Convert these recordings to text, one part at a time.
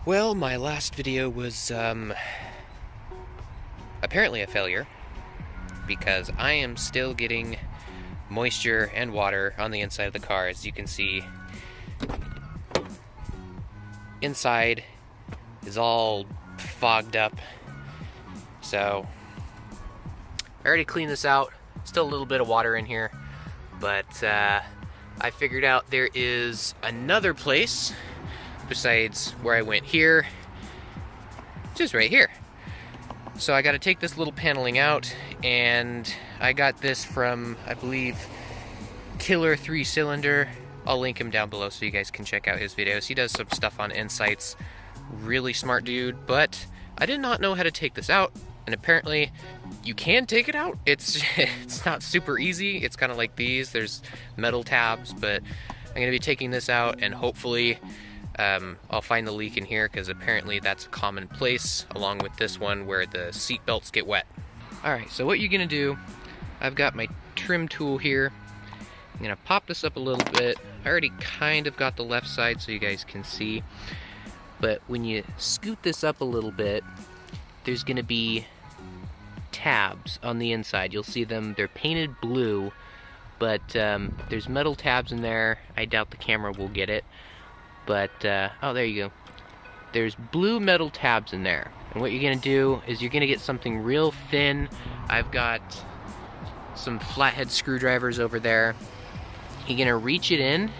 Well, my last video was apparently a failure because I am still getting moisture and water on the inside of the car. As you can see, inside is all fogged up. So I already cleaned this out. Still a little bit of water in here, but I figured out there is another place besides where I went here, just right here. So I got to take this little paneling out, and I got this from, I believe, Killer 3-Cylinder. I'll link him down below so you guys can check out his videos. He does some stuff on Insights. Really smart dude, but I did not know how to take this out, and apparently you can take it out. It's not super easy. It's kind of like these. There's metal tabs, but I'm going to be taking this out, and hopefully I'll find the leak in here, because apparently that's a common place, along with this one where the seat belts get wet. Alright, so what you're going to do, I've got my trim tool here. I'm going to pop this up a little bit. I already kind of got the left side so you guys can see. But when you scoot this up a little bit, there's going to be tabs on the inside. You'll see them, they're painted blue, but there's metal tabs in there. I doubt the camera will get it. But, oh, there you go. There's blue metal tabs in there. And what you're going to do is you're going to get something real thin. I've got some flathead screwdrivers over there. You're going to reach it in.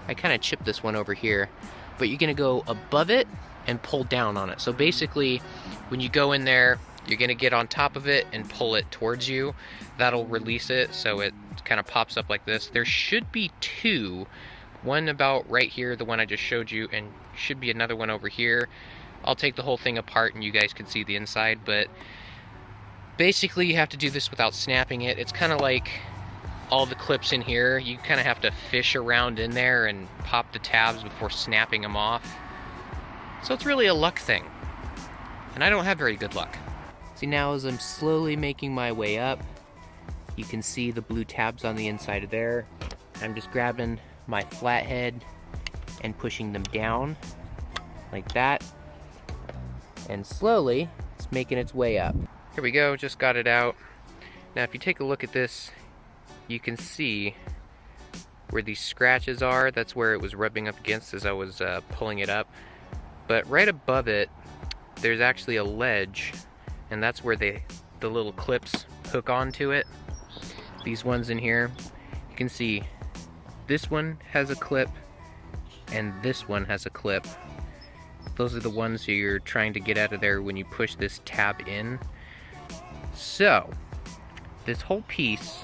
I kind of chipped this one over here. But you're going to go above it and pull down on it. So basically, when you go in there, you're going to get on top of it and pull it towards you. That'll release it so it kind of pops up like this. There should be two. One about right here, the one I just showed you, and should be another one over here. I'll take the whole thing apart and you guys can see the inside, but basically you have to do this without snapping it. It's kind of like all the clips in here. You kind of have to fish around in there and pop the tabs before snapping them off. So it's really a luck thing. And I don't have very good luck. See, now as I'm slowly making my way up, you can see the blue tabs on the inside of there. I'm just grabbing my flathead and pushing them down like that, and slowly it's making its way up. Here we go, just got it out. Now if you take a look at this, you can see where these scratches are. That's where it was rubbing up against as I was pulling it up. But right above it, there's actually a ledge, and that's where the little clips hook onto it. These ones in here, you can see this one has a clip, and this one has a clip. Those are the ones you're trying to get out of there when you push this tab in. So, this whole piece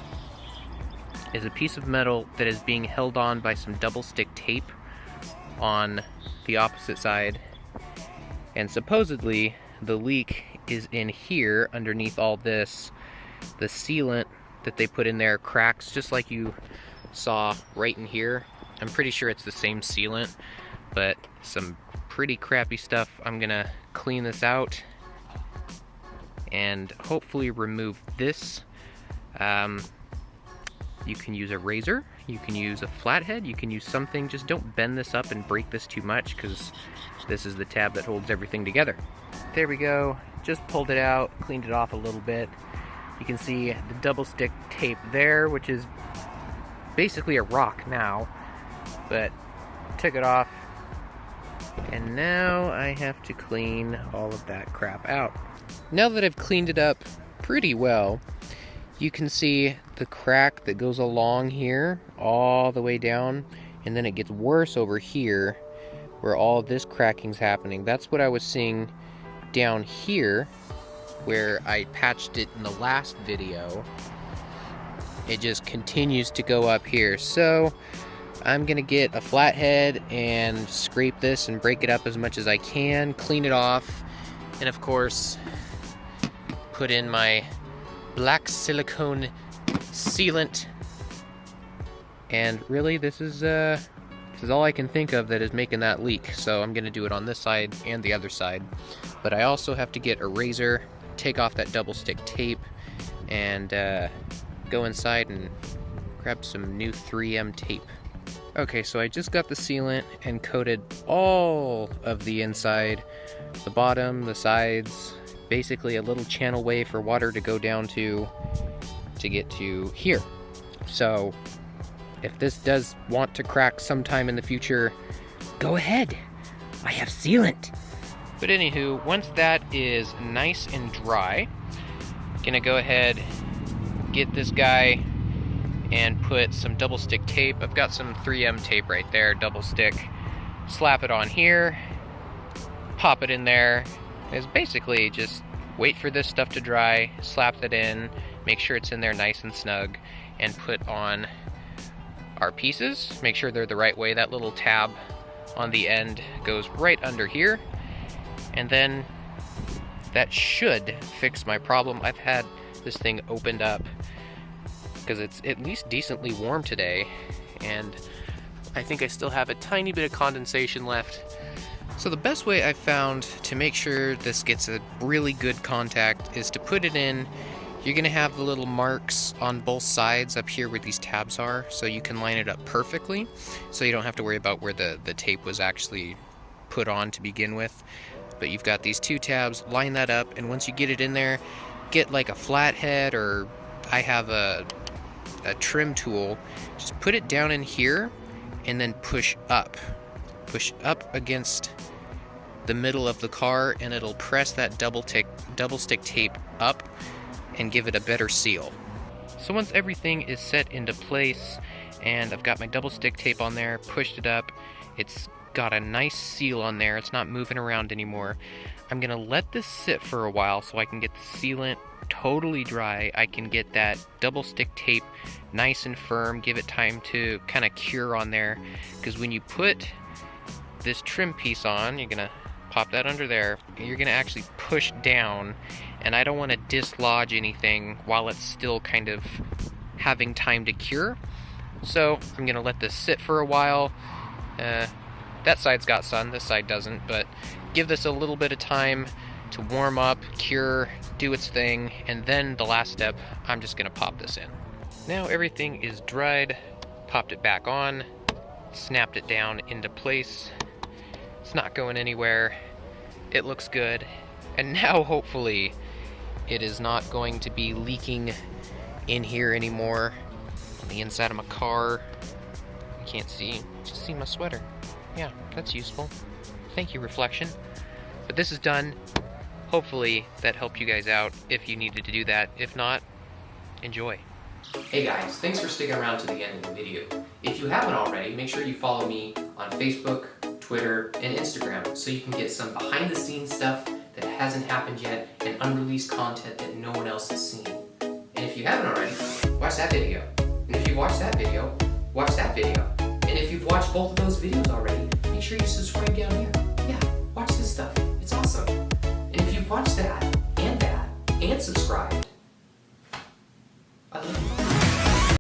is a piece of metal that is being held on by some double stick tape on the opposite side. And supposedly, the leak is in here underneath all this. The sealant that they put in there cracks just like you saw right in here. I'm pretty sure it's the same sealant, but some pretty crappy stuff. I'm gonna clean this out and hopefully remove this. You can use a razor, you can use a flathead, you can use something. Just don't bend this up and break this too much, because this is the tab that holds everything together. There we go, just pulled it out, cleaned it off a little bit. You can see the double stick tape there, which is basically a rock now, but took it off, and now I have to clean all of that crap out. Now that I've cleaned it up pretty well, you can see the crack that goes along here all the way down, and then it gets worse over here where all this cracking's happening. That's what I was seeing down here where I patched it in the last video. It just continues to go up here. So I'm gonna get a flathead and scrape this and break it up as much as I can, clean it off, and of course put in my black silicone sealant. And really, this is all I can think of that is making that leak. So I'm gonna do it on this side and the other side. But I also have to get a razor, take off that double stick tape, and go inside and grab some new 3M tape. Okay, so I just got the sealant and coated all of the inside, the bottom, the sides, basically a little channel way for water to go down to get to here. So if this does want to crack sometime in the future, go ahead, I have sealant. But anywho, once that is nice and dry, gonna go ahead, get this guy and put some double stick tape. I've got some 3M tape right there, double stick. Slap it on here, pop it in there. It's basically just wait for this stuff to dry, slap that in, make sure it's in there nice and snug, and put on our pieces. Make sure they're the right way. That little tab on the end goes right under here, and then that should fix my problem. I've had this thing opened up because it's at least decently warm today, and I think I still have a tiny bit of condensation left. So the best way I've found to make sure this gets a really good contact is to put it in. You're gonna have the little marks on both sides up here where these tabs are, so you can line it up perfectly, so you don't have to worry about where the tape was actually put on to begin with. But you've got these two tabs, line that up, and once you get it in there, get like a flathead, or I have a trim tool, just put it down in here and then push up against the middle of the car, and it'll press that double stick tape up and give it a better seal. So once everything is set into place and I've got my double stick tape on there, pushed it up, it's got a nice seal on there, it's not moving around anymore. I'm gonna let this sit for a while so I can get the sealant totally dry. I can get that double stick tape nice and firm, give it time to kind of cure on there, because when you put this trim piece on, you're gonna pop that under there, you're gonna actually push down, and I don't want to dislodge anything while it's still kind of having time to cure. So I'm gonna let this sit for a while. That side's got sun, this side doesn't, but give this a little bit of time to warm up, cure, do its thing, and then the last step, I'm just gonna pop this in. Now everything is dried, popped it back on, snapped it down into place. It's not going anywhere. It looks good. And now hopefully it is not going to be leaking in here anymore. On the inside of my car. I can't see, just see my sweater. Yeah, that's useful. Thank you, reflection. But this is done. Hopefully that helped you guys out if you needed to do that. If not, enjoy. Hey guys, thanks for sticking around to the end of the video. If you haven't already, make sure you follow me on Facebook, Twitter, and Instagram so you can get some behind the scenes stuff that hasn't happened yet and unreleased content that no one else has seen. And if you haven't already, watch that video. And if you watch that video, watch that video. And if you've watched both of those videos already, make sure you subscribe down here. Yeah, watch this stuff. It's awesome. And if you've watched that, and subscribe,